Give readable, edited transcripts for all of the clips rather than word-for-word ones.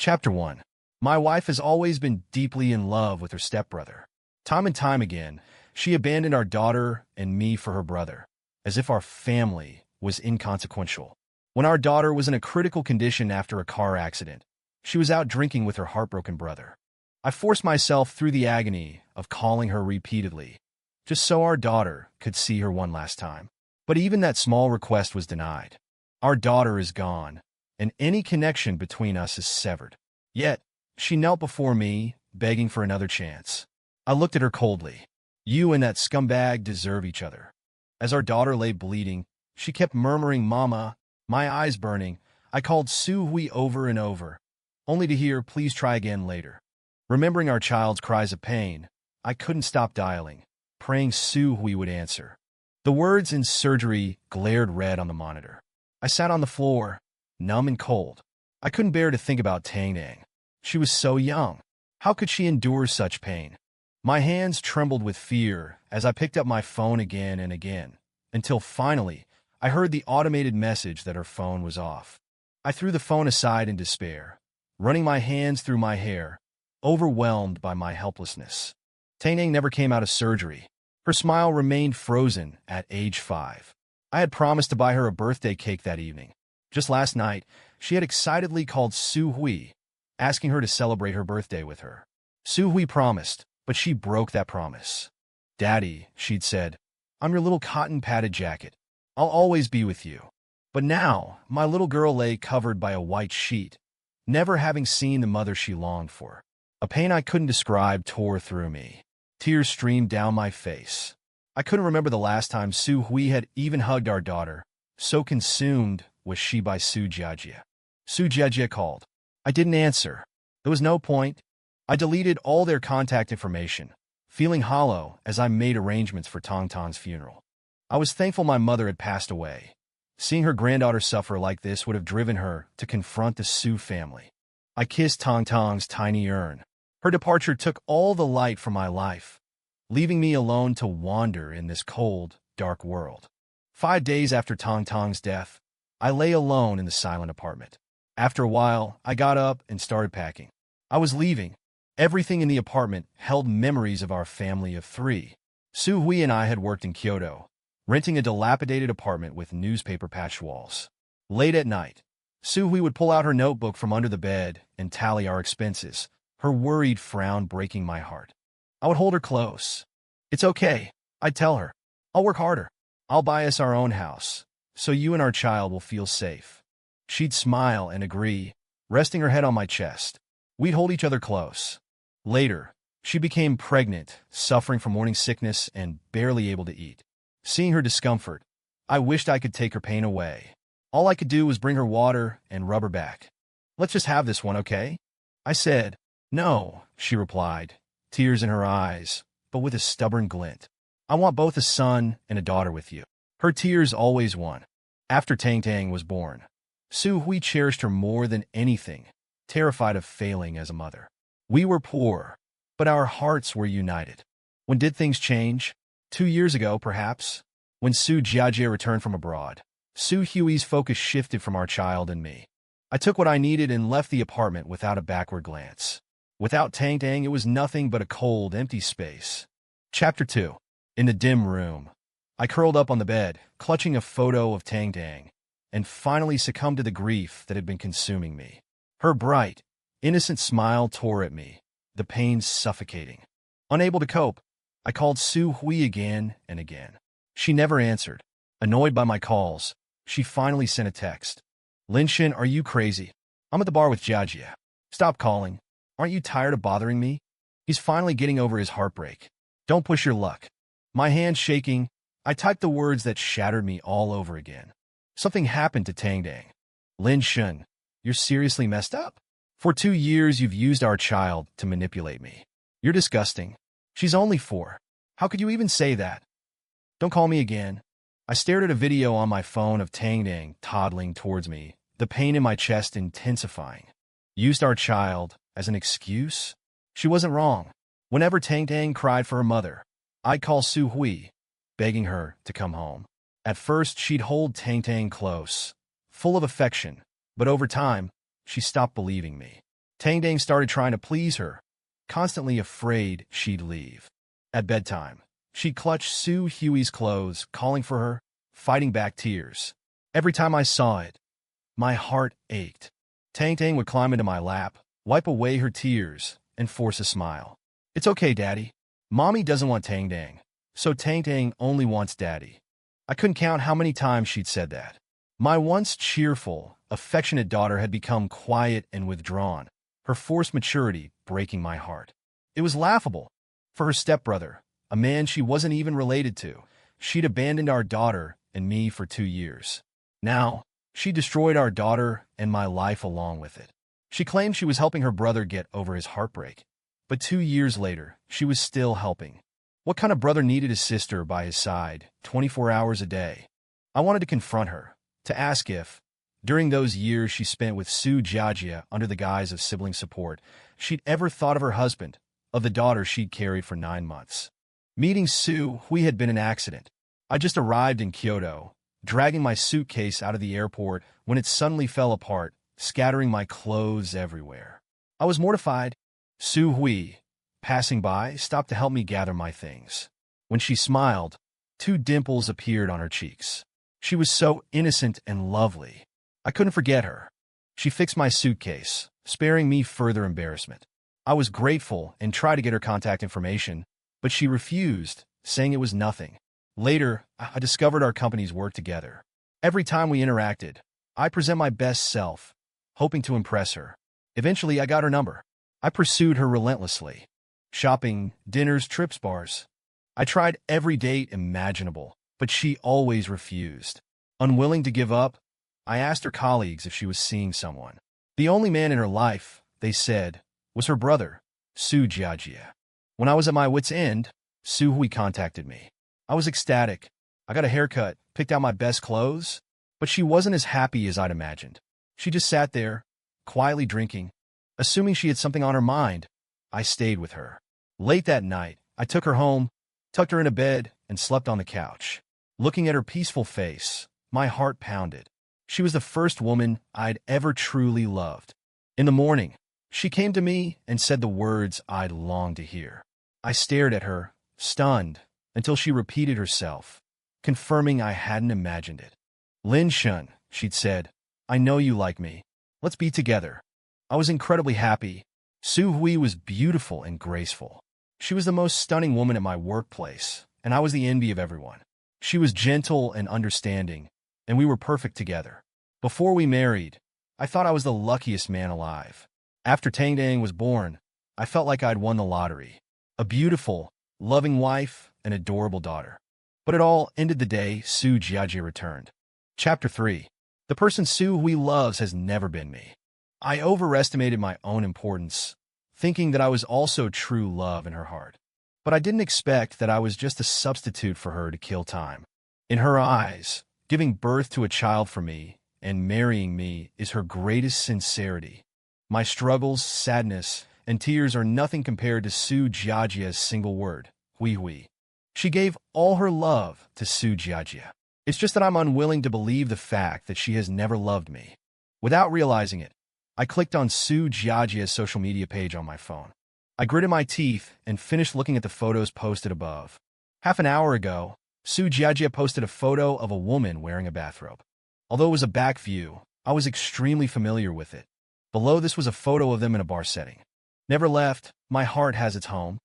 Chapter 1. My wife has always been deeply in love with her stepbrother. Time and time again, she abandoned our daughter and me for her brother, as if our family was inconsequential. When our daughter was in a critical condition after a car accident, she was out drinking with her heartbroken brother. I forced myself through the agony of calling her repeatedly, just so our daughter could see her one last time. But even that small request was denied. Our daughter is gone, and any connection between us is severed. Yet, she knelt before me, begging for another chance. I looked at her coldly. You and that scumbag deserve each other. As our daughter lay bleeding, she kept murmuring, "Mama." My eyes burning, I called Sue-Hui over and over, only to hear, "Please try again later." Remembering our child's cries of pain, I couldn't stop dialing, praying Sue-Hui would answer. The words "in surgery" glared red on the monitor. I sat on the floor, numb and cold. I couldn't bear to think about Tang-Dang. She was so young. How could she endure such pain? My hands trembled with fear as I picked up my phone again and again, until finally I heard the automated message that her phone was off. I threw the phone aside in despair, running my hands through my hair, overwhelmed by my helplessness. Tang-Dang never came out of surgery. Her smile remained frozen at age 5. I had promised to buy her a birthday cake that evening. Just last night, she had excitedly called Sue-Hui, asking her to celebrate her birthday with her. Sue-Hui promised, but she broke that promise. "Daddy," she'd said, "I'm your little cotton-padded jacket. I'll always be with you." But now, my little girl lay covered by a white sheet, never having seen the mother she longed for. A pain I couldn't describe tore through me. Tears streamed down my face. I couldn't remember the last time Sue-Hui had even hugged our daughter, so consumed was she by Su Jiajie. Su Jiajie called. I didn't answer. There was no point. I deleted all their contact information, feeling hollow as I made arrangements for Tong Tong's funeral. I was thankful my mother had passed away. Seeing her granddaughter suffer like this would have driven her to confront the Su family. I kissed Tong Tong's tiny urn. Her departure took all the light from my life, leaving me alone to wander in this cold, dark world. 5 days after Tong Tong's death, I lay alone in the silent apartment. After a while, I got up and started packing. I was leaving. Everything in the apartment held memories of our family of 3. Sue-Hui and I had worked in Kyoto, renting a dilapidated apartment with newspaper patch walls. Late at night, Sue-Hui would pull out her notebook from under the bed and tally our expenses, her worried frown breaking my heart. I would hold her close. "It's okay," I'd tell her. "I'll work harder. I'll buy us our own house, so you and our child will feel safe." She'd smile and agree, resting her head on my chest. We'd hold each other close. Later, she became pregnant, suffering from morning sickness and barely able to eat. Seeing her discomfort, I wished I could take her pain away. All I could do was bring her water and rub her back. "Let's just have this one, okay?" I said. "No," she replied, tears in her eyes, but with a stubborn glint. "I want both a son and a daughter with you." Her tears always won. After Tang-Tang was born, Sue-Hui cherished her more than anything, terrified of failing as a mother. We were poor, but our hearts were united. When did things change? 2 years ago, perhaps, when Su Jiajie returned from abroad. Sue-Hui's focus shifted from our child and me. I took what I needed and left the apartment without a backward glance. Without Tang-Tang, it was nothing but a cold, empty space. Chapter 2. In the dim room, I curled up on the bed, clutching a photo of Tang-Tang, and finally succumbed to the grief that had been consuming me. Her bright, innocent smile tore at me, the pain suffocating. Unable to cope, I called Sue-Hui again and again. She never answered. Annoyed by my calls, she finally sent a text. "Linshin, are you crazy? I'm at the bar with Jiajie. Stop calling. Aren't you tired of bothering me? He's finally getting over his heartbreak. Don't push your luck." My hands shaking, I typed the words that shattered me all over again. "Something happened to Tang-Dang. Linshin, you're seriously messed up. For 2 years you've used our child to manipulate me. You're disgusting. She's only 4. How could you even say that? Don't call me again." I stared at a video on my phone of Tang-Dang toddling towards me, the pain in my chest intensifying. Used our child as an excuse? She wasn't wrong. Whenever Tang-Tang cried for her mother, I'd call Sue-Hui, begging her to come home. At first, she'd hold Tang-Tang close, full of affection, but over time, she stopped believing me. Tang Dang started trying to please her, constantly afraid she'd leave. At bedtime, she'd clutch Sue Huey's clothes, calling for her, fighting back tears. Every time I saw it, my heart ached. Tang Tang would climb into my lap, wipe away her tears, and force a smile. "It's okay, Daddy. Mommy doesn't want Tang Dang, so Tang Tang only wants Daddy." I couldn't count how many times she'd said that. My once cheerful, affectionate daughter had become quiet and withdrawn, her forced maturity breaking my heart. It was laughable. For her stepbrother, a man she wasn't even related to, she'd abandoned our daughter and me for 2 years. Now, she destroyed our daughter and my life along with it. She claimed she was helping her brother get over his heartbreak. But 2 years later, she was still helping. What kind of brother needed his sister by his side 24 hours a day? I wanted to confront her, to ask if, during those years she spent with Sue Jiajia under the guise of sibling support, she'd ever thought of her husband, of the daughter she'd carried for 9 months. Meeting Sue, we had been an accident. I just arrived in Kyoto, dragging my suitcase out of the airport when it suddenly fell apart, scattering my clothes everywhere. I was mortified. Sue Hui, passing by, stopped to help me gather my things. When she smiled, 2 dimples appeared on her cheeks. She was so innocent and lovely. I couldn't forget her. She fixed my suitcase, sparing me further embarrassment. I was grateful and tried to get her contact information, but she refused, saying it was nothing. Later, I discovered our companies worked together. Every time we interacted, I present my best self, hoping to impress her. Eventually, I got her number. I pursued her relentlessly. Shopping, dinners, trips, bars. I tried every date imaginable, but she always refused. Unwilling to give up, I asked her colleagues if she was seeing someone. The only man in her life, they said, was her brother, Sue Jiajia. When I was at my wit's end, Sue Hui contacted me. I was ecstatic. I got a haircut, picked out my best clothes, but she wasn't as happy as I'd imagined. She just sat there, quietly drinking. Assuming she had something on her mind, I stayed with her. Late that night, I took her home, tucked her in a bed, and slept on the couch. Looking at her peaceful face, my heart pounded. She was the first woman I'd ever truly loved. In the morning, she came to me and said the words I'd longed to hear. I stared at her, stunned, until she repeated herself, confirming I hadn't imagined it. "Lin Shun," she'd said, "I know you like me. Let's be together." I was incredibly happy. Sue Hui was beautiful and graceful. She was the most stunning woman at my workplace, and I was the envy of everyone. She was gentle and understanding, and we were perfect together. Before we married, I thought I was the luckiest man alive. After Tang Dang was born, I felt like I'd won the lottery. A beautiful, loving wife, and adorable daughter. But it all ended the day Sue Jiajia returned. Chapter 3. The person Sue Hui loves has never been me. I overestimated my own importance, thinking that I was also true love in her heart. But I didn't expect that I was just a substitute for her to kill time. In her eyes, giving birth to a child for me and marrying me is her greatest sincerity. My struggles, sadness, and tears are nothing compared to Sue Jiajia's single word, Hui Hui. She gave all her love to Sue Jiajia. It's just that I'm unwilling to believe the fact that she has never loved me. Without realizing it, I clicked on Sue Jiajia's social media page on my phone. I gritted my teeth and finished looking at the photos posted above. Half an hour ago, Sue Jiajia posted a photo of a woman wearing a bathrobe. Although it was a back view, I was extremely familiar with it. Below this was a photo of them in a bar setting. Never left, my heart has its home.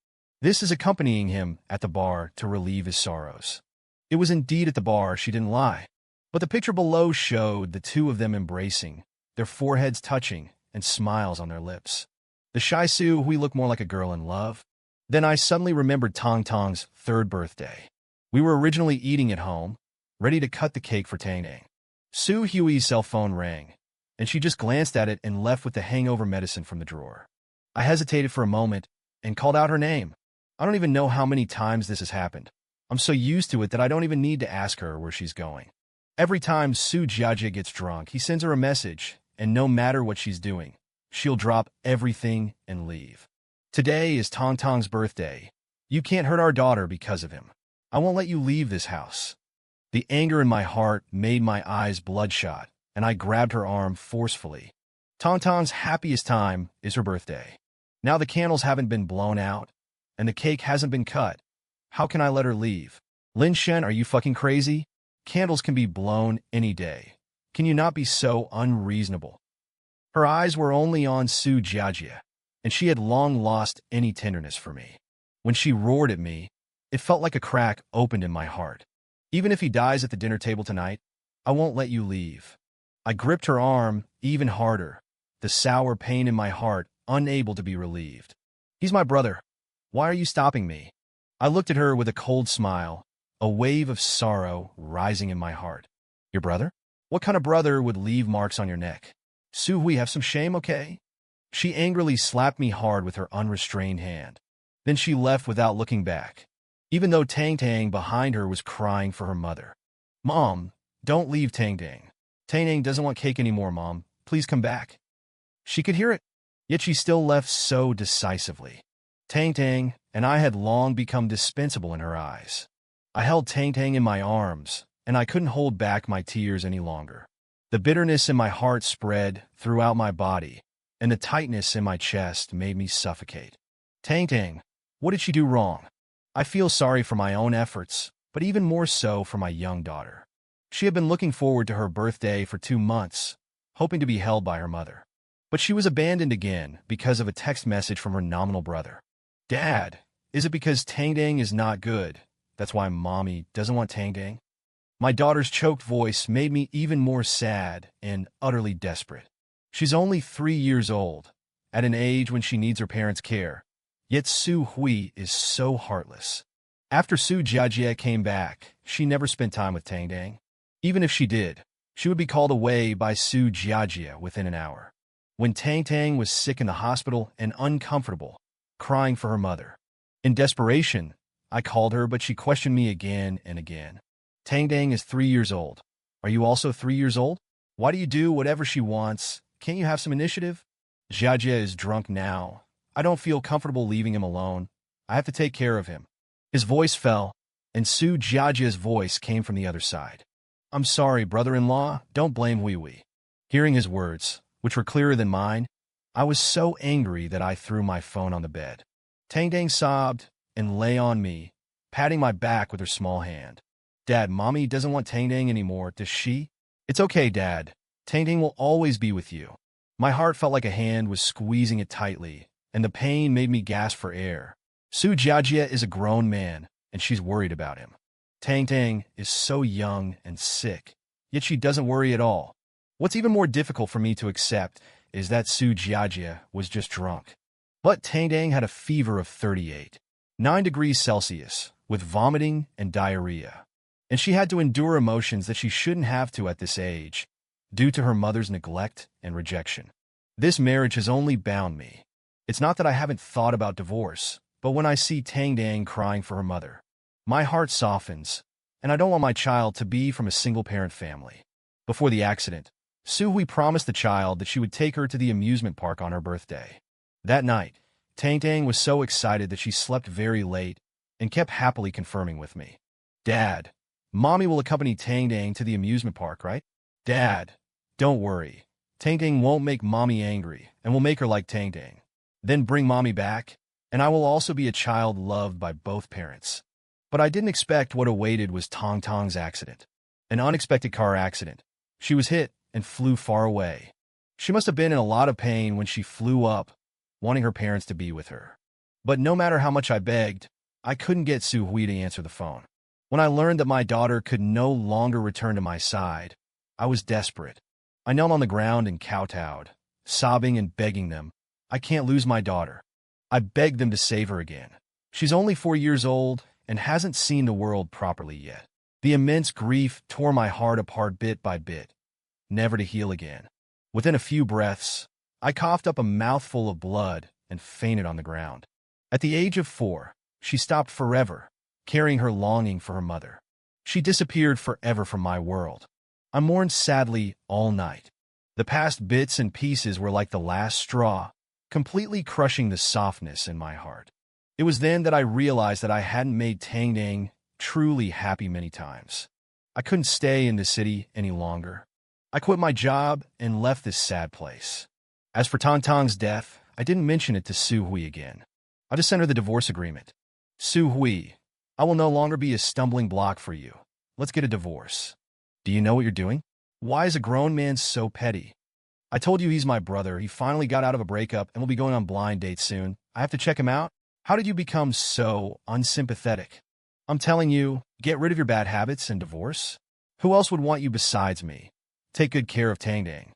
This is accompanying him at the bar to relieve his sorrows. It was indeed at the bar, she didn't lie. But the picture below showed the two of them embracing, their foreheads touching, and smiles on their lips. The shy Sue Hui looked more like a girl in love. Then I suddenly remembered Tong Tong's 3rd birthday. We were originally eating at home, ready to cut the cake for Tang Dang. Sue Hui's cell phone rang, and she just glanced at it and left with the hangover medicine from the drawer. I hesitated for a moment and called out her name. I don't even know how many times this has happened. I'm so used to it that I don't even need to ask her where she's going. Every time Sue Jiajia gets drunk, he sends her a message, and no matter what she's doing, she'll drop everything and leave. Today is Tong Tong's birthday. You can't hurt our daughter because of him. I won't let you leave this house. The anger in my heart made my eyes bloodshot, and I grabbed her arm forcefully. Tongtong's happiest time is her birthday. Now the candles haven't been blown out, and the cake hasn't been cut. How can I let her leave? Lin Shen, are you fucking crazy? Candles can be blown any day. Can you not be so unreasonable? Her eyes were only on Su Jiajie, and she had long lost any tenderness for me. When she roared at me, it felt like a crack opened in my heart. Even if he dies at the dinner table tonight, I won't let you leave. I gripped her arm even harder, the sour pain in my heart unable to be relieved. He's my brother. Why are you stopping me? I looked at her with a cold smile, a wave of sorrow rising in my heart. Your brother? What kind of brother would leave marks on your neck? Su Hui, have some shame, okay? She angrily slapped me hard with her unrestrained hand. Then she left without looking back, even though Tang Tang behind her was crying for her mother. Mom, don't leave Tang Tang. Tang Tang doesn't want cake anymore, Mom. Please come back. She could hear it, yet she still left so decisively. Tang Tang and I had long become dispensable in her eyes. I held Tang Tang in my arms, and I couldn't hold back my tears any longer. The bitterness in my heart spread throughout my body, and the tightness in my chest made me suffocate. Tang Tang, what did she do wrong? I feel sorry for my own efforts, but even more so for my young daughter. She had been looking forward to her birthday for 2 months, hoping to be held by her mother. But she was abandoned again because of a text message from her nominal brother. Dad, is it because Tang Tang is not good? That's why Mommy doesn't want Tang Tang? My daughter's choked voice made me even more sad and utterly desperate. She's only 3 years old, at an age when she needs her parents' care. Yet Su Hui is so heartless. After Su Jiajie came back, she never spent time with Tang Tang. Even if she did, she would be called away by Su Jiajie within an hour. When Tang Tang was sick in the hospital and uncomfortable, crying for her mother. In desperation, I called her, but she questioned me again and again. Tang Tang is 3 years old. Are you also 3 years old? Why do you do whatever she wants? Can't you have some initiative? Jiajie is drunk now. I don't feel comfortable leaving him alone. I have to take care of him. His voice fell, and Su Jiajie's voice came from the other side. I'm sorry, brother-in-law. Don't blame Hui Hui. Hearing his words, which were clearer than mine, I was so angry that I threw my phone on the bed. Tang Tang sobbed and lay on me, patting my back with her small hand. Dad, Mommy doesn't want Tang Tang anymore, does she? It's okay, Dad. Tang Tang will always be with you. My heart felt like a hand was squeezing it tightly, and the pain made me gasp for air. Su Jiajie is a grown man, and she's worried about him. Tang Tang is so young and sick, yet she doesn't worry at all. What's even more difficult for me to accept is that Su Jiajie was just drunk. But Tang Tang had a fever of 38.9 degrees Celsius, with vomiting and diarrhea. And she had to endure emotions that she shouldn't have to at this age, due to her mother's neglect and rejection. This marriage has only bound me. It's not that I haven't thought about divorce, but when I see Tang Tang crying for her mother, my heart softens, and I don't want my child to be from a single-parent family. Before the accident, Su Hui promised the child that she would take her to the amusement park on her birthday. That night, Tang Tang was so excited that she slept very late and kept happily confirming with me. Dad, Mommy will accompany Tang Tang to the amusement park, right? Dad, don't worry. Tang Tang won't make Mommy angry and will make her like Tang Tang. Then bring Mommy back, and I will also be a child loved by both parents. But I didn't expect what awaited was Tong Tong's accident. An unexpected car accident. She was hit and flew far away. She must have been in a lot of pain when she flew up, wanting her parents to be with her. But no matter how much I begged, I couldn't get Su Hui to answer the phone. When I learned that my daughter could no longer return to my side, I was desperate. I knelt on the ground and kowtowed, sobbing and begging them, I can't lose my daughter. I begged them to save her again. She's only 4 years old and hasn't seen the world properly yet. The immense grief tore my heart apart bit by bit, never to heal again. Within a few breaths, I coughed up a mouthful of blood and fainted on the ground. At the age of 4, she stopped forever, carrying her longing for her mother. She disappeared forever from my world. I mourned sadly all night. The past bits and pieces were like the last straw, completely crushing the softness in my heart. It was then that I realized that I hadn't made Tang Tang truly happy many times. I couldn't stay in the city any longer. I quit my job and left this sad place. As for Tong Tong's death, I didn't mention it to Su Hui again. I just sent her the divorce agreement. Su Hui, I will no longer be a stumbling block for you. Let's get a divorce. Do you know what you're doing? Why is a grown man so petty? I told you he's my brother. He finally got out of a breakup and will be going on blind dates soon. I have to check him out. How did you become so unsympathetic? I'm telling you, get rid of your bad habits and divorce. Who else would want you besides me? Take good care of Tang Dang.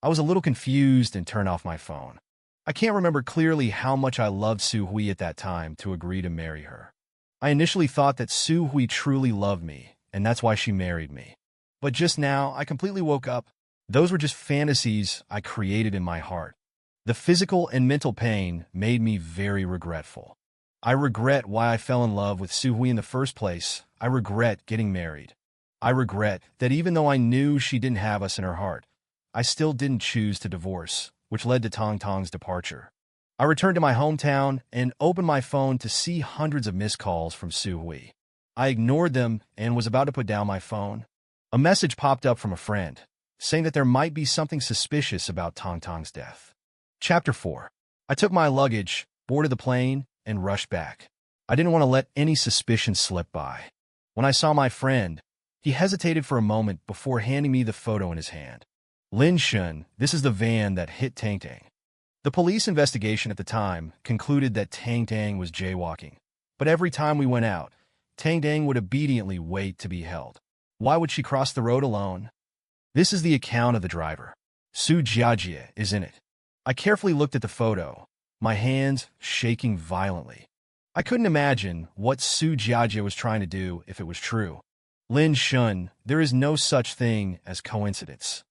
I was a little confused and turned off my phone. I can't remember clearly how much I loved Su Hui at that time to agree to marry her. I initially thought that Su Hui truly loved me, and that's why she married me. But just now, I completely woke up. Those were just fantasies I created in my heart. The physical and mental pain made me very regretful. I regret why I fell in love with Su Hui in the first place. I regret getting married. I regret that even though I knew she didn't have us in her heart, I still didn't choose to divorce, which led to Tong Tong's departure. I returned to my hometown and opened my phone to see hundreds of missed calls from Su Hui. I ignored them and was about to put down my phone. A message popped up from a friend, saying that there might be something suspicious about Tong Tong's death. Chapter 4. I took my luggage, boarded the plane, and rushed back. I didn't want to let any suspicion slip by. When I saw my friend, he hesitated for a moment before handing me the photo in his hand. Lin Shun, this is the van that hit Tang Tang. The police investigation at the time concluded that Tang Tang was jaywalking. But every time we went out, Tang Tang would obediently wait to be held. Why would she cross the road alone? This is the account of the driver. Su Jiajie is in it. I carefully looked at the photo, my hands shaking violently. I couldn't imagine what Su Jiajie was trying to do if it was true. Lin Shun, there is no such thing as coincidence.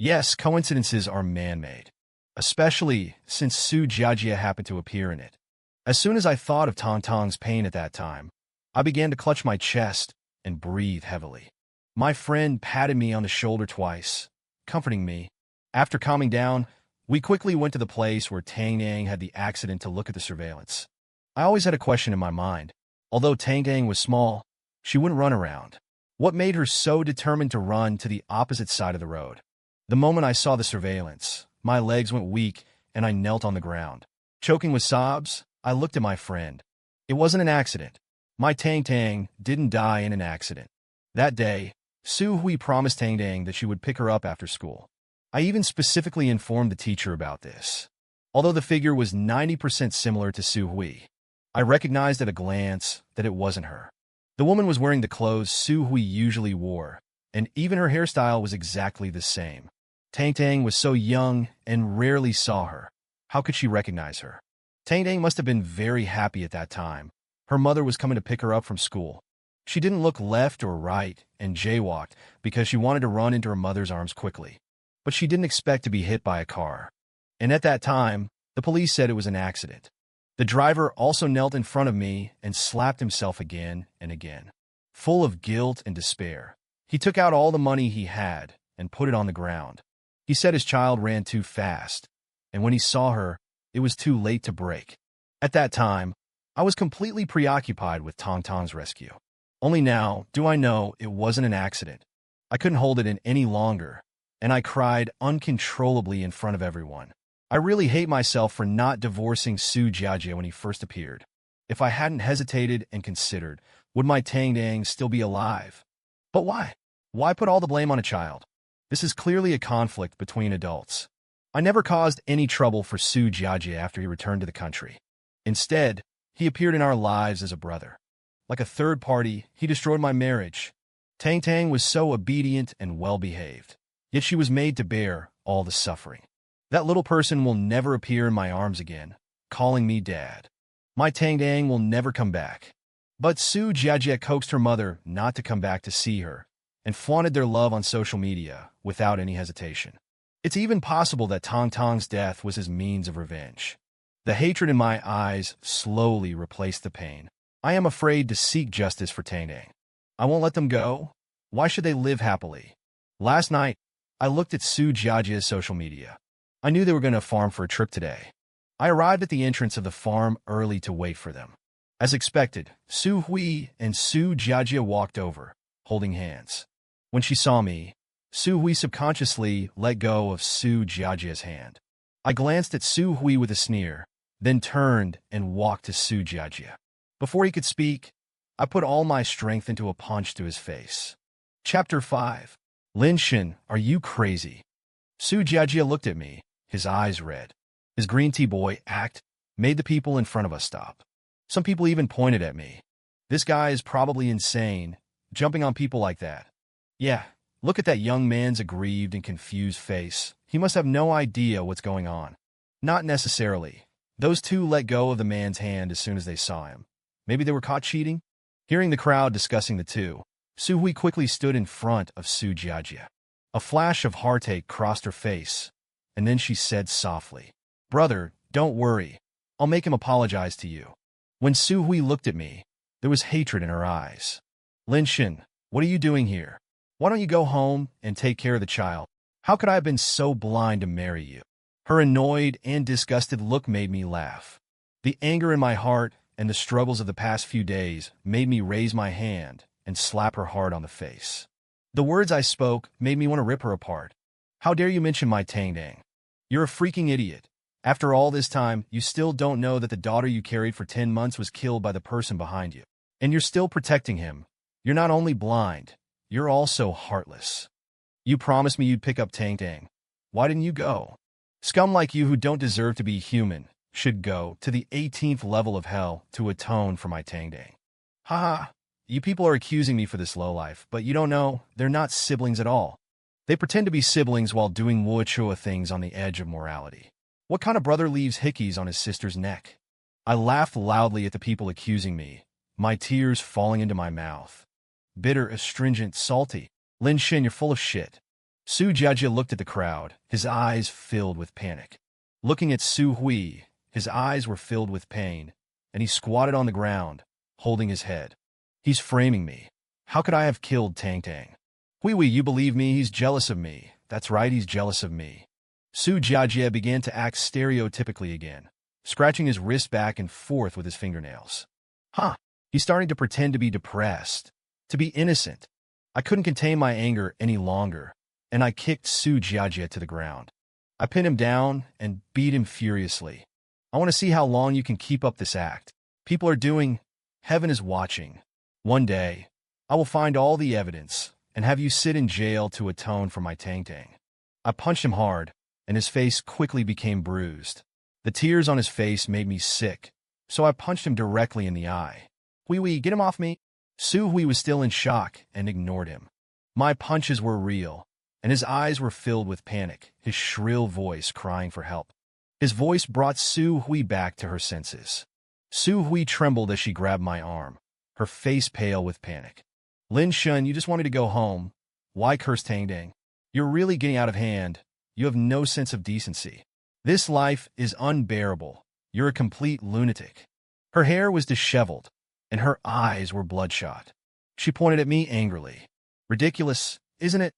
Yes, coincidences are man-made, especially since Su Jiajie happened to appear in it. As soon as I thought of Tong Tong's pain at that time, I began to clutch my chest and breathe heavily. My friend patted me on the shoulder twice, comforting me. After calming down, we quickly went to the place where Tang Tang had the accident to look at the surveillance. I always had a question in my mind. Although Tang Tang was small, she wouldn't run around. What made her so determined to run to the opposite side of the road? The moment I saw the surveillance, my legs went weak and I knelt on the ground. Choking with sobs, I looked at my friend. It wasn't an accident. My Tang Tang didn't die in an accident. That day, Su Hui promised Tang Tang that she would pick her up after school. I even specifically informed the teacher about this. Although the figure was 90% similar to Su Hui, I recognized at a glance that it wasn't her. The woman was wearing the clothes Su Hui usually wore, and even her hairstyle was exactly the same. Tang Tang was so young and rarely saw her. How could she recognize her? Tang Tang must have been very happy at that time. Her mother was coming to pick her up from school. She didn't look left or right and jaywalked because she wanted to run into her mother's arms quickly. But she didn't expect to be hit by a car. And at that time, the police said it was an accident. The driver also knelt in front of me and slapped himself again and again. Full of guilt and despair, he took out all the money he had and put it on the ground. He said his child ran too fast, and when he saw her, it was too late to brake. At that time, I was completely preoccupied with Tong Tong's rescue. Only now do I know it wasn't an accident. I couldn't hold it in any longer, and I cried uncontrollably in front of everyone. I really hate myself for not divorcing Su Jiajie when he first appeared. If I hadn't hesitated and considered, would my Tang Dang still be alive? But why? Why put all the blame on a child? This is clearly a conflict between adults. I never caused any trouble for Su Jiajie after he returned to the country. Instead, he appeared in our lives as a brother. Like a third party, he destroyed my marriage. Tang Tang was so obedient and well-behaved, yet she was made to bear all the suffering. That little person will never appear in my arms again, calling me dad. My Tang Tang will never come back. But Su Jiajie coaxed her mother not to come back to see her, and flaunted their love on social media without any hesitation. It's even possible that Tong Tong's death was his means of revenge. The hatred in my eyes slowly replaced the pain. I am afraid to seek justice for Tang Tang. I won't let them go. Why should they live happily? Last night, I looked at Su Jiajie's social media. I knew they were going to farm for a trip today. I arrived at the entrance of the farm early to wait for them. As expected, Su Hui and Su Jiajie walked over, holding hands. When she saw me, Su Hui subconsciously let go of Su Jiajie's hand. I glanced at Su Hui with a sneer, then turned and walked to Su Jiajia. Before he could speak, I put all my strength into a punch to his face. Chapter 5. Lin Shen, are you crazy? Su Jiajia looked at me, his eyes red. His green tea boy act made the people in front of us stop. Some people even pointed at me. This guy is probably insane, jumping on people like that. Yeah, look at that young man's aggrieved and confused face. He must have no idea what's going on. Not necessarily. Those two let go of the man's hand as soon as they saw him. Maybe they were caught cheating? Hearing the crowd discussing the two, Su Hui quickly stood in front of Su Jiajia. A flash of heartache crossed her face, and then she said softly, "Brother, don't worry. I'll make him apologize to you." When Su Hui looked at me, there was hatred in her eyes. "Lin Shen, what are you doing here? Why don't you go home and take care of the child? How could I have been so blind to marry you?" Her annoyed and disgusted look made me laugh. The anger in my heart and the struggles of the past few days made me raise my hand and slap her hard on the face. The words I spoke made me want to rip her apart. "How dare you mention my Tang Dang? You're a freaking idiot. After all this time, you still don't know that the daughter you carried for 10 months was killed by the person behind you. And you're still protecting him. You're not only blind, you're also heartless. You promised me you'd pick up Tang Dang. Why didn't you go? Scum like you who don't deserve to be human should go to the 18th level of hell to atone for my Tang Dang." Haha, you people are accusing me for this lowlife, but you don't know, they're not siblings at all. They pretend to be siblings while doing wuchua things on the edge of morality. What kind of brother leaves hickeys on his sister's neck? I laughed loudly at the people accusing me, my tears falling into my mouth. Bitter, astringent, salty. "Lin Shen, you're full of shit." Su Jiajia looked at the crowd, his eyes filled with panic. Looking at Su Hui, his eyes were filled with pain, and he squatted on the ground, holding his head. "He's framing me. How could I have killed Tang Tang? Hui, you believe me, he's jealous of me. That's right, he's jealous of me." Su Jiajia began to act stereotypically again, scratching his wrist back and forth with his fingernails. He's starting to pretend to be depressed, to be innocent. I couldn't contain my anger any longer, and I kicked Su Jiajia to the ground. I pinned him down and beat him furiously. "I want to see how long you can keep up this act. People are doing. Heaven is watching. One day, I will find all the evidence and have you sit in jail to atone for my Tang Tang." I punched him hard, and his face quickly became bruised. The tears on his face made me sick, so I punched him directly in the eye. "Hui, get him off me." Su Hui was still in shock and ignored him. My punches were real, and his eyes were filled with panic, his shrill voice crying for help. His voice brought Su Hui back to her senses. Su Hui trembled as she grabbed my arm, her face pale with panic. "Lin Shen, you just wanted to go home. Why curse Tang Dang? You're really getting out of hand. You have no sense of decency. This life is unbearable. You're a complete lunatic." Her hair was disheveled, and her eyes were bloodshot. She pointed at me angrily. "Ridiculous, isn't it?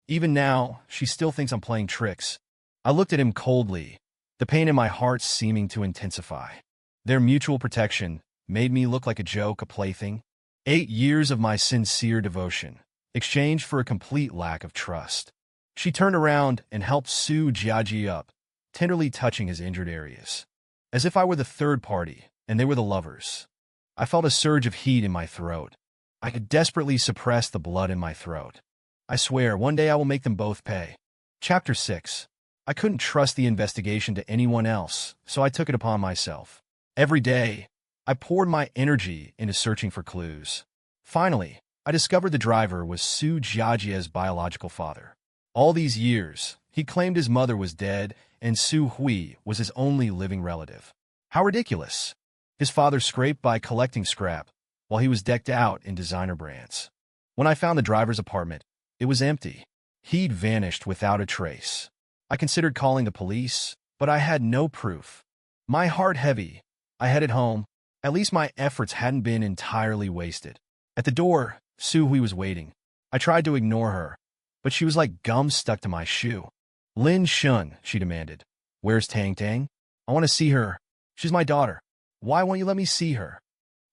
Even now, she still thinks I'm playing tricks." I looked at him coldly, the pain in my heart seeming to intensify. Their mutual protection made me look like a joke, a plaything. 8 years of my sincere devotion, exchanged for a complete lack of trust. She turned around and helped Su Jiajia up, tenderly touching his injured areas. As if I were the third party, and they were the lovers. I felt a surge of heat in my throat. I could desperately suppress the blood in my throat. I swear, one day I will make them both pay. Chapter 6. I couldn't trust the investigation to anyone else, so I took it upon myself. Every day, I poured my energy into searching for clues. Finally, I discovered the driver was Su Jiajia's biological father. All these years, he claimed his mother was dead and Su Hui was his only living relative. How ridiculous! His father scraped by collecting scrap, while he was decked out in designer brands. When I found the driver's apartment, it was empty. He'd vanished without a trace. I considered calling the police, but I had no proof. My heart heavy, I headed home. At least my efforts hadn't been entirely wasted. At the door, Su Hui was waiting. I tried to ignore her, but she was like gum stuck to my shoe. "Lin Shen," she demanded. "Where's Tang Tang? I want to see her. She's my daughter. Why won't you let me see her?"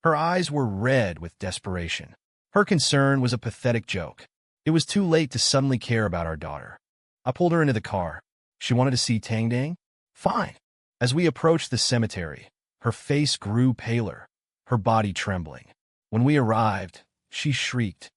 Her eyes were red with desperation. Her concern was a pathetic joke. It was too late to suddenly care about our daughter. I pulled her into the car. She wanted to see Tang Dang? Fine. As we approached the cemetery, her face grew paler, her body trembling. When we arrived, she shrieked,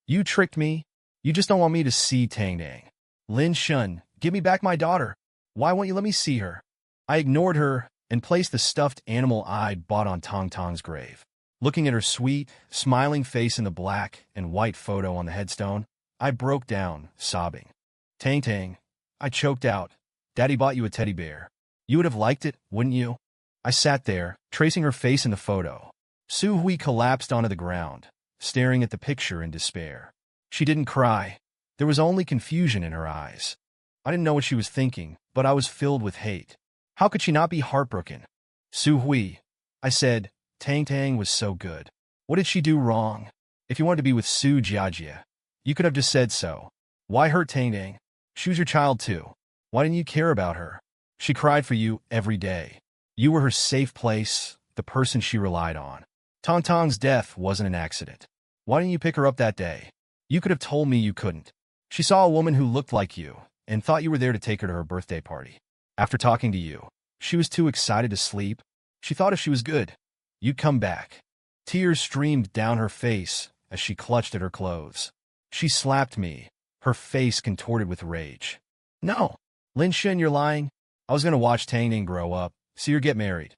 "You tricked me. You just don't want me to see Tang Dang. Lin Shun, give me back my daughter. Why won't you let me see her?" I ignored her and placed the stuffed animal I'd bought on Tong Tong's grave. Looking at her sweet, smiling face in the black and white photo on the headstone, I broke down, sobbing. "Tang Tang," I choked out, "Daddy bought you a teddy bear. You would have liked it, wouldn't you?" I sat there, tracing her face in the photo. Su Hui collapsed onto the ground, staring at the picture in despair. She didn't cry. There was only confusion in her eyes. I didn't know what she was thinking, but I was filled with hate. How could she not be heartbroken? "Su Hui," I said, "Tang Tang was so good. What did she do wrong? If you wanted to be with Su Jiajie, you could have just said so. Why hurt Tang Tang? She was your child too. Why didn't you care about her? She cried for you every day. You were her safe place, the person she relied on. Tong Tong's death wasn't an accident. Why didn't you pick her up that day? You could have told me you couldn't. She saw a woman who looked like you and thought you were there to take her to her birthday party. After talking to you, she was too excited to sleep. She thought if she was good, you'd come back." Tears streamed down her face as she clutched at her clothes. She slapped me, her face contorted with rage. "No, Lin Shen, you're lying. I was going to watch Tang Ning grow up, see her get married."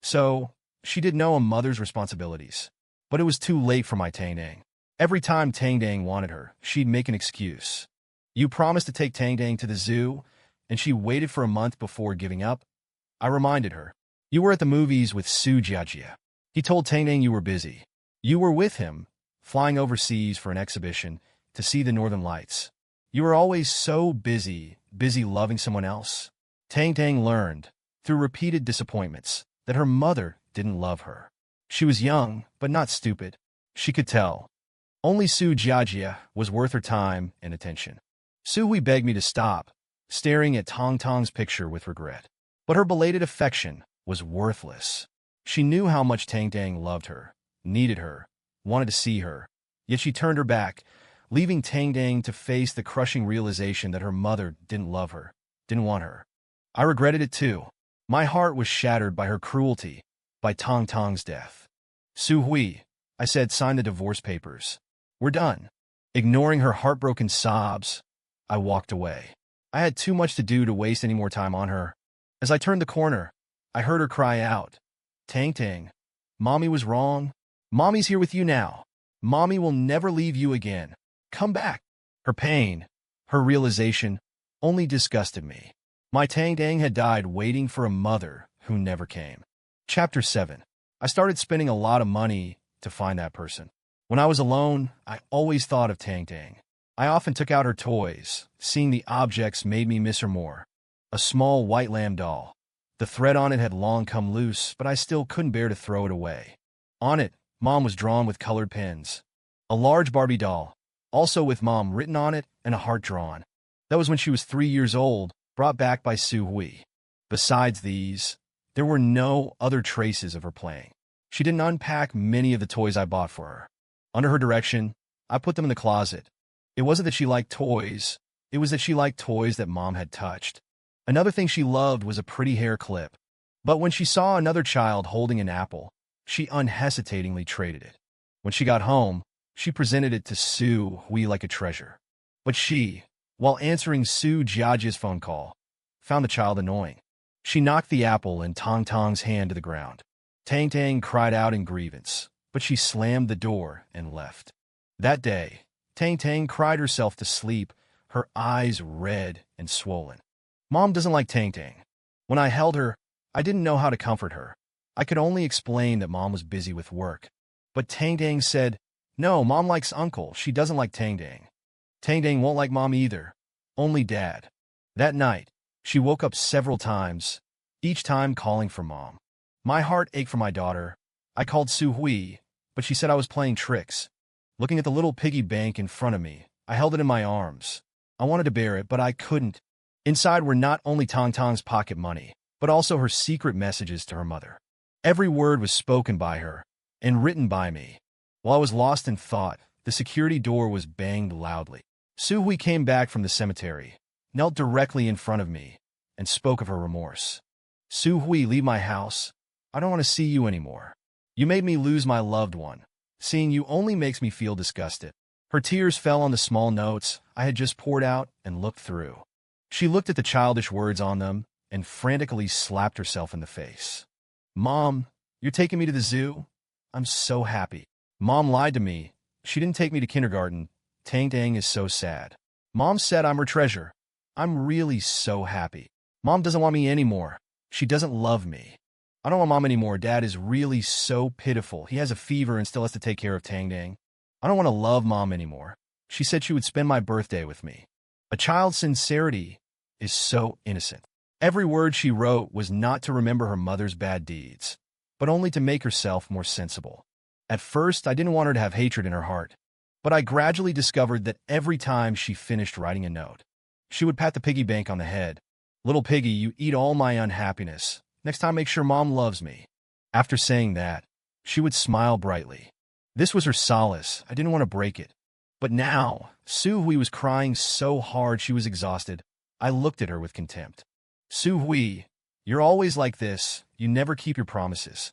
So, she did know a mother's responsibilities. But it was too late for my Tang Dang. Every time Tang Dang wanted her, she'd make an excuse. "You promised to take Tang Dang to the zoo, and she waited for a month before giving up." I reminded her. "You were at the movies with Su Jiajie. He told Tang Dang you were busy. You were with him, flying overseas for an exhibition to see the Northern Lights. You were always so busy loving someone else." Tang Tang learned, through repeated disappointments, that her mother didn't love her. She was young, but not stupid. She could tell. Only Su Jiajie was worth her time and attention. Su Hui begged me to stop, staring at Tong Tong's picture with regret. But her belated affection was worthless. She knew how much Tang Tang loved her, needed her, wanted to see her. Yet she turned her back, leaving Tang Tang to face the crushing realization that her mother didn't love her, didn't want her. I regretted it too. My heart was shattered by her cruelty, by Tong Tong's death. "Su Hui," I said, "sign the divorce papers. We're done." Ignoring her heartbroken sobs, I walked away. I had too much to do to waste any more time on her. As I turned the corner, I heard her cry out, "Tang Tang, Mommy was wrong. Mommy's here with you now. Mommy will never leave you again. Come back." Her pain, her realization, only disgusted me. My Tang Tang had died waiting for a mother who never came. Chapter 7. I started spending a lot of money to find that person. When I was alone, I always thought of Tang Tang. I often took out her toys. Seeing the objects made me miss her more. A small white lamb doll. The thread on it had long come loose, but I still couldn't bear to throw it away. On it, Mom was drawn with colored pens. A large Barbie doll, also with Mom written on it and a heart drawn. That was when she was 3 years old, brought back by Su Hui. Besides these, there were no other traces of her playing. She didn't unpack many of the toys I bought for her. Under her direction, I put them in the closet. It wasn't that she liked toys. It was that she liked toys that Mom had touched. Another thing she loved was a pretty hair clip. But when she saw another child holding an apple, she unhesitatingly traded it. When she got home, she presented it to Su Hui like a treasure. But she, while answering Su Jiajie's phone call, found the child annoying. She knocked the apple in Tong Tong's hand to the ground. Tang Tang cried out in grievance, but she slammed the door and left. That day, Tang Tang cried herself to sleep, her eyes red and swollen. Mom doesn't like Tang Tang. When I held her, I didn't know how to comfort her. I could only explain that Mom was busy with work. But Tang Tang said, "No, Mom likes Uncle. She doesn't like Tang Tang. Tang Tang won't like Mom either. Only Dad." That night, she woke up several times, each time calling for Mom. My heart ached for my daughter. I called Su Hui, but she said I was playing tricks. Looking at the little piggy bank in front of me, I held it in my arms. I wanted to bear it, but I couldn't. Inside were not only Tong Tong's pocket money, but also her secret messages to her mother. Every word was spoken by her and written by me. While I was lost in thought, the security door was banged loudly. Su Hui came back from the cemetery, knelt directly in front of me, and spoke of her remorse. Su Hui, leave my house. I don't want to see you anymore. You made me lose my loved one. Seeing you only makes me feel disgusted. Her tears fell on the small notes I had just poured out and looked through. She looked at the childish words on them and frantically slapped herself in the face. Mom, you're taking me to the zoo? I'm so happy. Mom lied to me. She didn't take me to kindergarten. Tang Tang is so sad. Mom said I'm her treasure. I'm really so happy. Mom doesn't want me anymore. She doesn't love me. I don't want Mom anymore. Dad is really so pitiful. He has a fever and still has to take care of Tang Tang. I don't want to love Mom anymore. She said she would spend my birthday with me. A child's sincerity is so innocent. Every word she wrote was not to remember her mother's bad deeds, but only to make herself more sensible. At first, I didn't want her to have hatred in her heart, but I gradually discovered that every time she finished writing a note, she would pat the piggy bank on the head. Little piggy, you eat all my unhappiness. Next time, make sure Mom loves me. After saying that, she would smile brightly. This was her solace. I didn't want to break it. But now, Su Hui was crying so hard she was exhausted. I looked at her with contempt. Su Hui, you're always like this. You never keep your promises.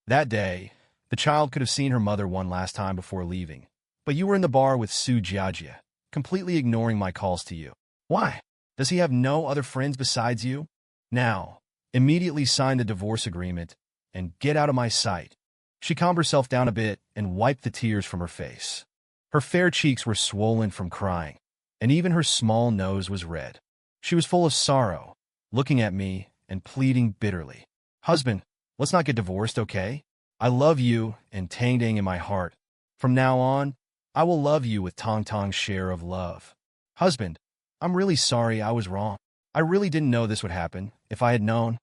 That day, the child could have seen her mother one last time before leaving. But you were in the bar with Su Jiajia, completely ignoring my calls to you. Why? Does he have no other friends besides you? Now, immediately sign the divorce agreement and get out of my sight. She calmed herself down a bit and wiped the tears from her face. Her fair cheeks were swollen from crying, and even her small nose was red. She was full of sorrow, looking at me and pleading bitterly. Husband, let's not get divorced, okay? I love you and Tang Tang in my heart. From now on, I will love you with Tong Tong's share of love. Husband, I'm really sorry I was wrong. I really didn't know this would happen. If I had known.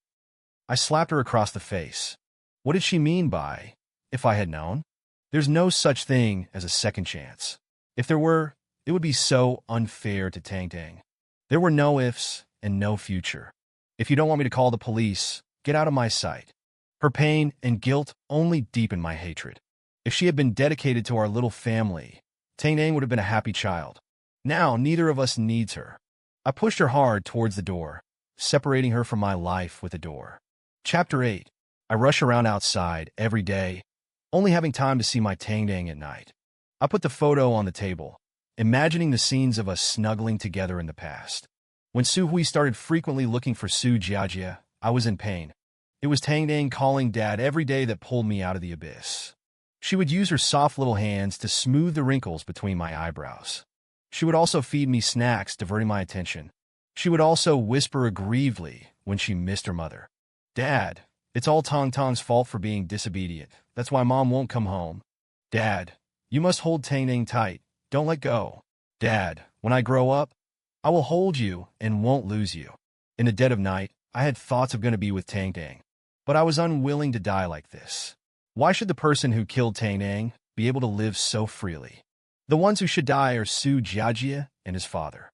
I slapped her across the face. What did she mean by, if I had known? There's no such thing as a second chance. If there were, it would be so unfair to Tang Tang. There were no ifs and no future. If you don't want me to call the police, get out of my sight. Her pain and guilt only deepened my hatred. If she had been dedicated to our little family, Tang Tang would have been a happy child. Now, neither of us needs her. I pushed her hard towards the door, separating her from my life with a door. Chapter 8. I rush around outside every day, only having time to see my Tang Tang at night. I put the photo on the table, imagining the scenes of us snuggling together in the past. When Su Hui started frequently looking for Su Jiajia, I was in pain. It was Tang Tang calling Dad every day that pulled me out of the abyss. She would use her soft little hands to smooth the wrinkles between my eyebrows. She would also feed me snacks, diverting my attention. She would also whisper aggrievedly when she missed her mother. Dad, it's all Tong Tong's fault for being disobedient. That's why Mom won't come home. Dad, you must hold Tang Tang tight. Don't let go. Dad, when I grow up, I will hold you and won't lose you. In the dead of night, I had thoughts of going to be with Tang Tang, but I was unwilling to die like this. Why should the person who killed Tang Tang be able to live so freely? The ones who should die are Su Jiajia and his father.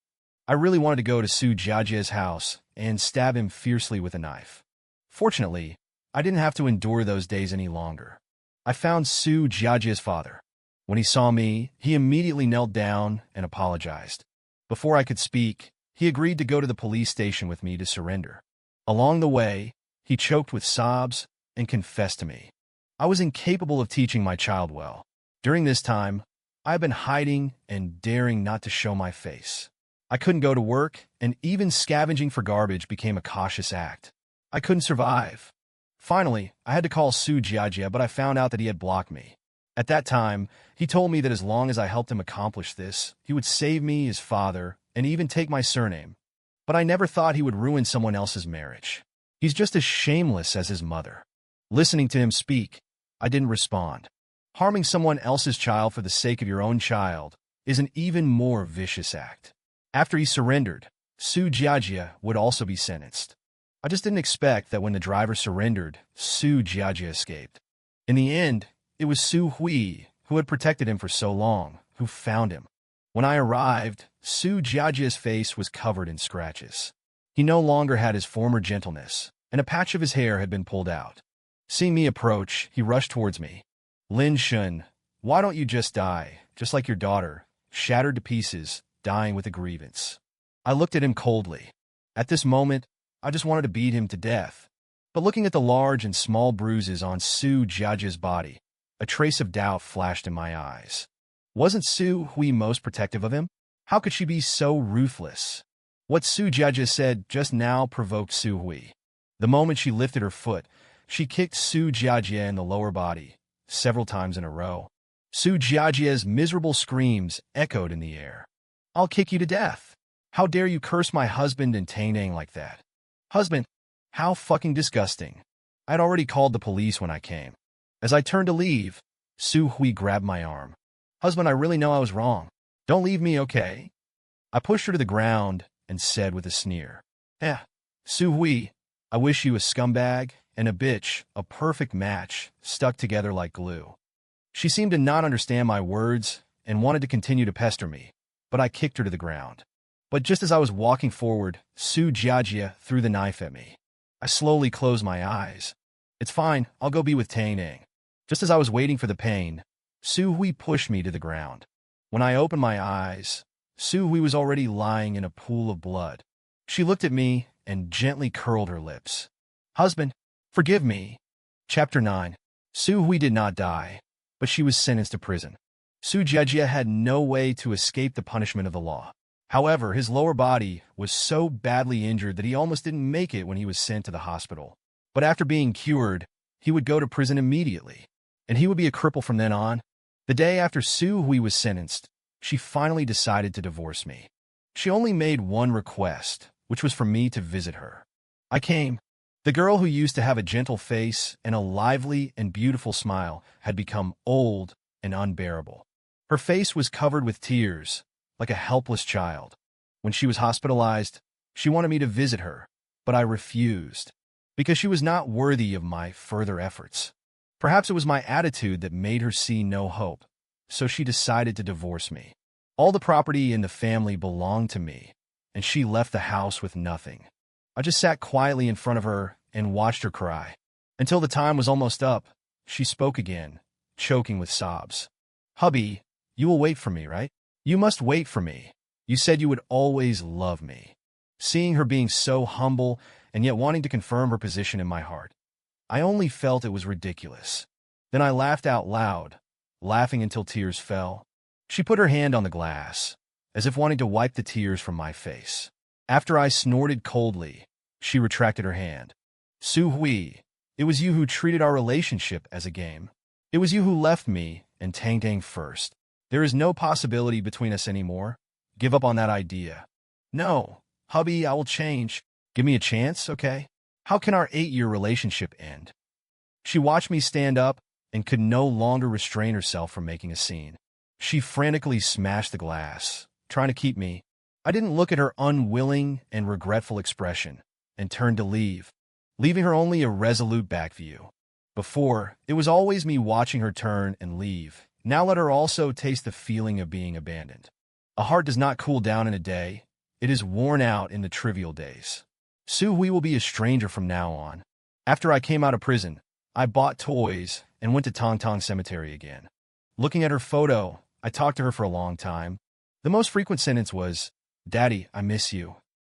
I really wanted to go to Su Jiajia's house and stab him fiercely with a knife. Fortunately, I didn't have to endure those days any longer. I found Su Jiajia's father. When he saw me, he immediately knelt down and apologized. Before I could speak, he agreed to go to the police station with me to surrender. Along the way, he choked with sobs and confessed to me. I was incapable of teaching my child well. During this time, I had been hiding and daring not to show my face. I couldn't go to work, and even scavenging for garbage became a cautious act. I couldn't survive. Finally, I had to call Su Jiajia, but I found out that he had blocked me. At that time, he told me that as long as I helped him accomplish this, he would save me, his father, and even take my surname. But I never thought he would ruin someone else's marriage. He's just as shameless as his mother. Listening to him speak, I didn't respond. Harming someone else's child for the sake of your own child is an even more vicious act. After he surrendered, Su Jiajia would also be sentenced. I just didn't expect that when the driver surrendered, Su Jiajia escaped. In the end, it was Su Hui, who had protected him for so long, who found him. When I arrived, Su Jiajia's face was covered in scratches. He no longer had his former gentleness, and a patch of his hair had been pulled out. Seeing me approach, he rushed towards me. Lin Shun, why don't you just die, just like your daughter, shattered to pieces, dying with a grievance? I looked at him coldly. At this moment, I just wanted to beat him to death. But looking at the large and small bruises on Su Jiajia's body, a trace of doubt flashed in my eyes. Wasn't Su Hui most protective of him? How could she be so ruthless? What Su Jiajia said just now provoked Su Hui. The moment she lifted her foot, she kicked Su Jiajia in the lower body, several times in a row. Su Jiajia's miserable screams echoed in the air. I'll kick you to death. How dare you curse my husband and Tang like that? Husband? How fucking disgusting. I'd already called the police when I came. As I turned to leave, Su Hui grabbed my arm. Husband, I really know I was wrong. Don't leave me, okay? I pushed her to the ground and said with a sneer, Su Hui, I wish you a scumbag and a bitch, a perfect match, stuck together like glue. She seemed to not understand my words and wanted to continue to pester me, but I kicked her to the ground. But just as I was walking forward, Su Jiajia threw the knife at me. I slowly closed my eyes. It's fine, I'll go be with Tang. Just as I was waiting for the pain, Su Hui pushed me to the ground. When I opened my eyes, Su Hui was already lying in a pool of blood. She looked at me and gently curled her lips. Husband, forgive me. Chapter 9. Su Hui did not die, but she was sentenced to prison. Su Jiajia had no way to escape the punishment of the law. However, his lower body was so badly injured that he almost didn't make it when he was sent to the hospital. But after being cured, he would go to prison immediately, and he would be a cripple from then on. The day after Su Hui was sentenced, she finally decided to divorce me. She only made one request, which was for me to visit her. I came. The girl who used to have a gentle face and a lively and beautiful smile had become old and unbearable. Her face was covered with tears, like a helpless child. When she was hospitalized, she wanted me to visit her, but I refused, because she was not worthy of my further efforts. Perhaps it was my attitude that made her see no hope, so she decided to divorce me. All the property in the family belonged to me, and she left the house with nothing. I just sat quietly in front of her and watched her cry. Until the time was almost up, she spoke again, choking with sobs. Hubby, you will wait for me, right? You must wait for me. You said you would always love me. Seeing her being so humble and yet wanting to confirm her position in my heart, I only felt it was ridiculous. Then I laughed out loud, laughing until tears fell. She put her hand on the glass, as if wanting to wipe the tears from my face. After I snorted coldly, she retracted her hand. Su Hui, it was you who treated our relationship as a game. It was you who left me and Tang first. There is no possibility between us anymore. Give up on that idea. No, hubby, I will change. Give me a chance, okay? How can our 8-year relationship end? She watched me stand up and could no longer restrain herself from making a scene. She frantically smashed the glass, trying to keep me. I didn't look at her unwilling and regretful expression and turned to leave, leaving her only a resolute back view. Before, it was always me watching her turn and leave. Now let her also taste the feeling of being abandoned. A heart does not cool down in a day. It is worn out in the trivial days. Su Hui will be a stranger from now on. After I came out of prison, I bought toys and went to Tong Tong Cemetery again. Looking at her photo, I talked to her for a long time. The most frequent sentence was, Daddy, I miss you.